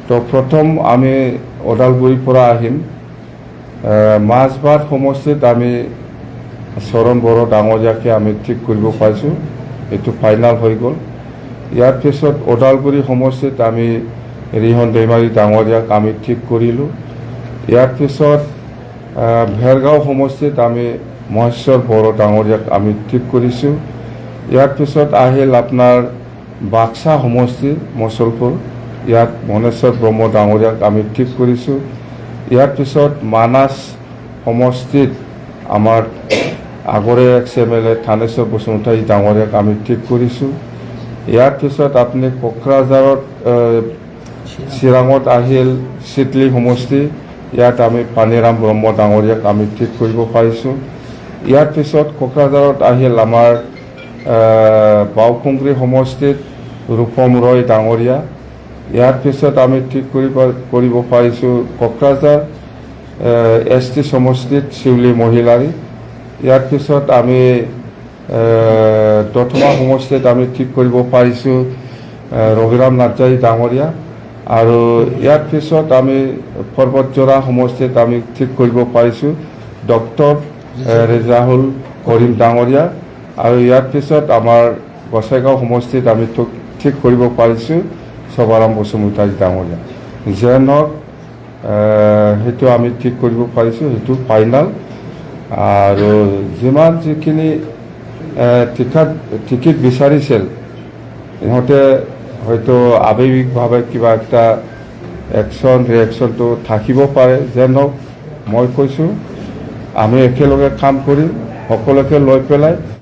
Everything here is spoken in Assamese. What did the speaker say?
তো প্ৰথম আমি ওদালগুৰিৰ পৰা আহিম মাজবাট সমষ্টিত আমি চৰণ বড়ো ডাঙৰীয়াকে আমি ঠিক কৰিব পাইছোঁ, এইটো ফাইনেল হৈ গ'ল। ইয়াৰ পিছত ওদালগুৰি সমষ্টিত আমি ৰিহন দৈমাৰী ডাঙৰীয়াক আমি ঠিক কৰিলোঁ। ইয়াৰ পিছত ভেৰগাঁও সমষ্টিত আমি মহেশ্বৰ বড়ো ডাঙৰীয়াক আমি ঠিক কৰিছোঁ। ইয়াৰ পিছত আহিল আপোনাৰ বাক্সা সমষ্টি মচলপুৰ, ইয়াত মনেশ্বৰ ব্ৰহ্ম ডাঙৰীয়াক আমি ঠিক কৰিছোঁ। ইয়াৰ পিছত মানাছ সমষ্টিত আমাৰ আগৰে এক্স-MLA থানেশ্বৰ বসুমতাৰী ডাঙৰীয়াক আমি ঠিক কৰিছোঁ। ইয়াৰ পিছত আপুনি কোকৰাঝাৰত চিৰাঙত আহিল চিটলি সমষ্টি, ইয়াত আমি পানীৰাম ব্ৰহ্ম ডাঙৰীয়াক আমি ঠিক কৰিব পাৰিছোঁ। ইয়াৰ পিছত কোকৰাঝাৰত আহিল আমাৰ বাওকুংগ্ৰী সমষ্টিত ৰূপম ৰয় ডাঙৰীয়া, ইয়াৰ পিছত আমি ঠিক কৰিব পাৰিছোঁ কোকৰাঝাৰ ST সমষ্টিত শিউলি মহিলাৰী। ইয়াৰ পিছত আমি দতমা সমষ্টিত আমি ঠিক কৰিব পাৰিছোঁ ৰঘুৰাম নাৰ্জাৰী ডাঙৰীয়া, আৰু ইয়াৰ পিছত আমি পৰ্বতজোৰা সমষ্টিত আমি ঠিক কৰিব পাৰিছোঁ ডক্টৰ ৰেজাউল কৰিম ডাঙৰীয়া, আৰু ইয়াৰ পিছত আমাৰ গোসাইগাঁও সমষ্টিত আমি ঠিক কৰিব পাৰিছোঁ শোভাৰাম বসুমতাৰী ডাঙৰীয়া। যেন হওক সেইটো আমি ঠিক কৰিব পাৰিছোঁ, সেইটো ফাইনেল। আৰু যিখিনি টিকেট বিচাৰিছিল ইহঁতে হয়তো আৱেগিকভাৱে কিবা এটা ৰিয়েকশ্যনটো থাকিব পাৰে। যেন হওক মই কৈছোঁ আমি একেলগে কাম কৰিম, সকলোকে লৈ পেলাই